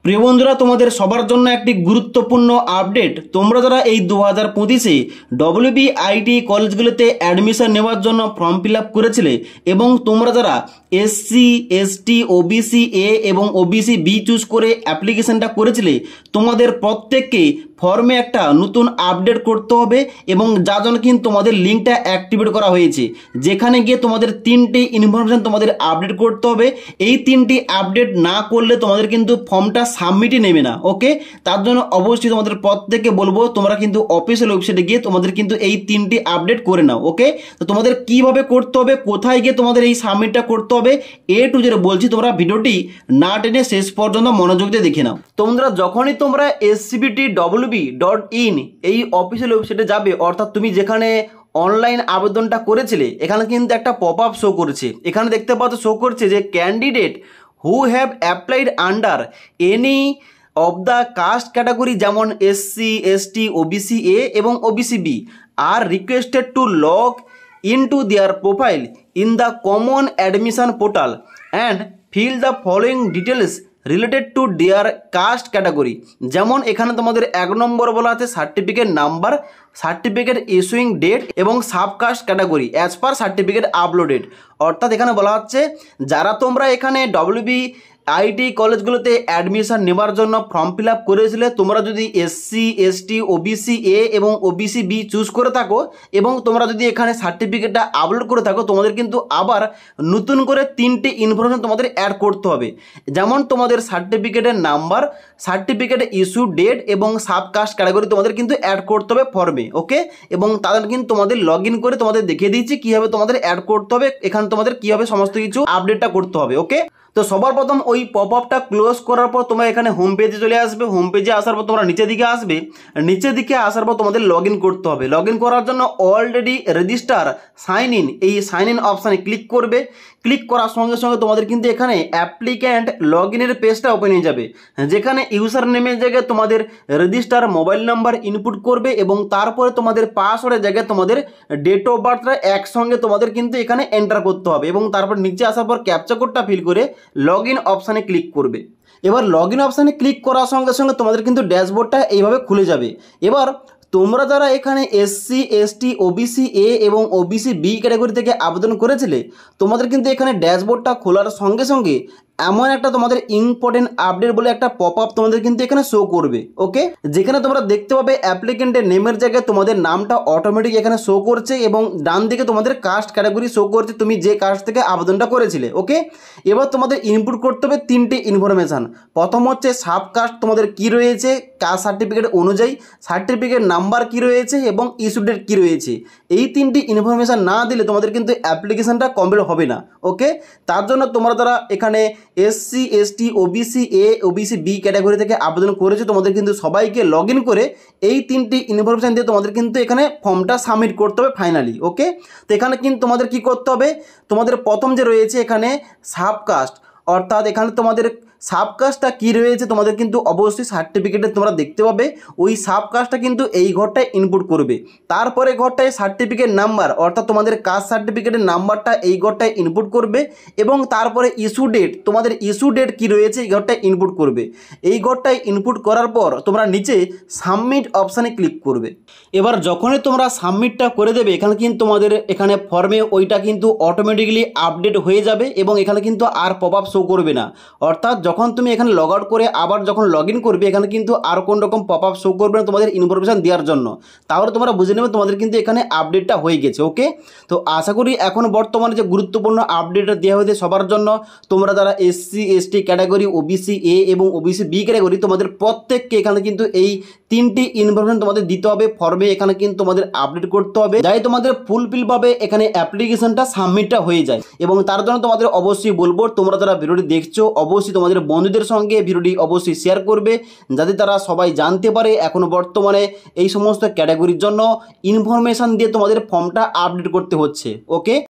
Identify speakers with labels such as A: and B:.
A: প্রিয় বন্ধুরা, তোমাদের সবার জন্য একটি গুরুত্বপূর্ণ আপডেট। তোমরা যারা এই 2025-এ ডব্লিউবিআইটি কলেজগুলোতে অ্যাডমিশন নেওয়ার জন্য ফর্ম ফিল আপ করেছিলে এবং তোমরা যারা এসসি, এসটি, ওবিসি এ এবং ওবিসি বি চুজ করে অ্যাপ্লিকেশনটা করেছিলে, তোমাদের প্রত্যেককে ফর্মে একটা নতুন আপডেট করতে হবে এবং যার জন্য কিন্তু তোমাদের লিঙ্কটা অ্যাক্টিভেট করা হয়েছে, যেখানে গিয়ে তোমাদের 3টি ইনফরমেশন তোমাদের আপডেট করতে হবে। এই 3টি আপডেট না করলে তোমাদের কিন্তু ফর্মটা সাবমিটই নেবে না। ওকে, তার জন্য অবশ্যই তোমাদের প্রত্যেককে বলবো তোমরা কিন্তু অফিসিয়াল ওয়েবসাইটে গিয়ে তোমাদের কিন্তু এই 3টি আপডেট করে নাও। ওকে, তো তোমাদের কিভাবে করতে হবে, কোথায় গিয়ে তোমাদের এই সাবমিটটা করতে হবে, এ টু জেড বলছি। তোমরা ভিডিওটি না টেনে শেষ পর্যন্ত মনোযোগ দিয়ে দেখে নাও। তোমরা যখনই তোমরা scbt.wb.in এই অফিসিয়াল ওয়েবসাইটে যাবে, অর্থাৎ তুমি যেখানে অনলাইন আবেদনটা করেছিলে, এখানে কিন্তু একটা পপ আপ শো করেছে। এখানে দেখতে পাচ্ছ শো করছে যে candidate who have applied under any of the caste category, যেমন এসসি, এসটি, ওবিসি এ এবং ওবিসি বি আর requested to log into their profile in the common admission portal and fill the following details related to their caste category. যেমন এখানে তোমাদের 1 নম্বর বলা আছে certificate number, certificate issuing date এবং subcaste category as per certificate uploaded. অর্থাৎ এখানে বলা হচ্ছে যারা তোমরা এখানে ডব্লিউবিআইটি কলেজগুলোতে অ্যাডমিশন নেওয়ার জন্য ফর্ম ফিল আপ করেছিলে, তোমরা যদি এসসি, এসটি, ওবিসি এ এবং ওবিসি বি চুজ করে থাকো এবং তোমরা যদি এখানে সার্টিফিকেটটা আপলোড করে থাকো, তোমাদের কিন্তু আবার নতুন করে 3টি ইনফরমেশন তোমাদের অ্যাড করতে হবে। যেমন তোমাদের সার্টিফিকেটের নাম্বার, সার্টিফিকেট ইস্যু ডেট এবং সাবকাস্ট ক্যাটাগরি তোমাদের কিন্তু অ্যাড করতে হবে ফর্মে। ওকে, এবং তাদের কিন্তু তোমাদের লগ ইন করে তোমাদের দেখিয়ে দিচ্ছি কীভাবে তোমাদের অ্যাড করতে হবে, এখানে তোমাদের কীভাবে সমস্ত কিছু আপডেটটা করতে হবে। ওকে, তো সবার প্রথম ওই পপ আপটা ক্লোজ করার পর তোমরা এখানে হোম পেজে চলে আসবে। হোম পেজে আসার পর তোমরা নিচের দিকে আসবে। নিচের দিকে আসার পর তোমাদের লগ ইন করতে হবে। লগ ইন করার জন্য অলরেডি রেজিস্টার সাইন ইন, এই সাইন ইন অপশানে ক্লিক করবে। ক্লিক করার সঙ্গে সঙ্গে তোমাদের কিন্তু এখানে অ্যাপ্লিক্যান্ট লগ ইনের পেজটা ওপেন হয়ে যাবে, যেখানে ইউজার নেমের জায়গায় তোমাদের রেজিস্টার মোবাইল নাম্বার ইনপুট করবে এবং তারপরে তোমাদের পাসওয়ার্ডের জায়গায় তোমাদের ডেট অফ বার্থটা একসঙ্গে তোমাদের কিন্তু এখানে এন্টার করতে হবে এবং তারপর নিচে আসার পর ক্যাপচা কোডটা ফিল করে লগ ইন অপশানে ক্লিক করবে। এবার লগ ইন অপশানে ক্লিক করার সঙ্গে সঙ্গে তোমাদের কিন্তু ড্যাশবোর্ডটা এইভাবে খুলে যাবে। এবার তোমরা যারা এখানে এসসি, এসটি, ওবিসি এ এবং ওবিসি বি ক্যাটাগরি থেকে আবেদন করেছিলে, তোমাদের কিন্তু এখানে ড্যাশবোর্ডটা খোলার সঙ্গে সঙ্গে এমন একটা তোমাদের ইম্পর্টেন্ট আপডেট বলে একটা পপ আপ তোমাদের কিন্তু এখানে শো করবে। ওকে, যেখানে তোমরা দেখতে পাবে অ্যাপ্লিকেন্টের নেমের জায়গায় তোমাদের নামটা অটোমেটিক এখানে শো করছে এবং ডান দিকে তোমাদের কাস্ট ক্যাটাগরি শো করছে, তুমি যে কাস্ট থেকে আবেদনটা করেছিলে। ওকে, এবার তোমাদের ইনপুট করতে হবে 3টি ইনফরমেশান। প্রথম হচ্ছে সাবকাস্ট তোমাদের কি রয়েছে কাস্ট সার্টিফিকেট অনুযায়ী, সার্টিফিকেট নাম্বার কি রয়েছে এবং ইস্যু ডেট কী রয়েছে। এই 3টি ইনফরমেশান না দিলে তোমাদের কিন্তু অ্যাপ্লিকেশনটা কমপ্লিট হবে না। ওকে, তার জন্য তোমরা যারা এখানে SC, ST, OBC A, OBC B category থেকে আবেদন করেছে, তোমাদের কিন্তু সবাইকে লগ ইন করে এই 3টি ইনফরমেশান দিয়ে তোমাদের কিন্তু এখানে ফর্মটা সাবমিট করতে হবে ফাইনালি। ওকে, তো এখানে কিন্তু তোমাদের কি করতে হবে, তোমাদের প্রথম যে রয়েছে এখানে সাবকাস্ট, অর্থাৎ এখানে তোমাদের সাবকাস্টটা কী রয়েছে তোমাদের কিন্তু অবশ্যই সার্টিফিকেটে তোমরা দেখতে পাবে। ওই সাবকাস্টটা কিন্তু এই ঘরটায় ইনপুট করবে। তারপরে ঘরটায় সার্টিফিকেট নাম্বার, অর্থাৎ তোমাদের কাস্ট সার্টিফিকেটের নাম্বারটা এই ঘরটায় ইনপুট করবে এবং তারপরে ইস্যু ডেট, তোমাদের ইস্যু ডেট কী রয়েছে এই ঘরটায় ইনপুট করবে। এই ঘরটায় ইনপুট করার পর তোমরা নিচে সাবমিট অপশানে ক্লিক করবে। এবার যখনই তোমরা সাবমিটটা করে দেবে, এখানে কিন্তু তোমাদের এখানে ফর্মে ওইটা কিন্তু অটোমেটিক্যালি আপডেট হয়ে যাবে এবং এখানে কিন্তু আর পপ আপ শো করবে না। অর্থাৎ যখন তুমি এখানে লগ আউট করে আবার যখন লগ ইন করবে, এখানে কিন্তু আর কোন রকম পপ আপ শো করবে না তোমাদের ইনফরমেশান দেওয়ার জন্য। তাহলে তোমরা বুঝে নেবে তোমাদের কিন্তু এখানে আপডেটটা হয়ে গেছে। ওকে, তো আশা করি এখন বর্তমানে যে গুরুত্বপূর্ণ আপডেটটা দেওয়া হয়েছে সবার জন্য, তোমরা যারা SC, ST category, OBC A এবং ওবিসি বি ক্যাটাগরি, তোমাদের প্রত্যেককে এখানে কিন্তু এই 3টি ইনফরমেশন তোমাদের দিতে হবে ফর্মে। এখানে কিন্তু তোমাদের আপডেট করতে হবে, যাই তোমাদের ফুলফিলভাবে এখানে অ্যাপ্লিকেশনটা সাবমিটটা হয়ে যায়। এবং তার জন্য তোমাদের অবশ্যই বলবো, তোমরা যারা ভিডিওটি দেখছো অবশ্যই তোমাদের বন্ধুদের সঙ্গে ভিডিওটি অবশ্যই শেয়ার করবে, যাতে তারা সবাই জানতে পারে এখন বর্তমানে এই সমস্ত ক্যাটাগরির জন্য ইনফরমেশান দিয়ে তোমাদের ফর্মটা আপডেট করতে হচ্ছে। ওকে।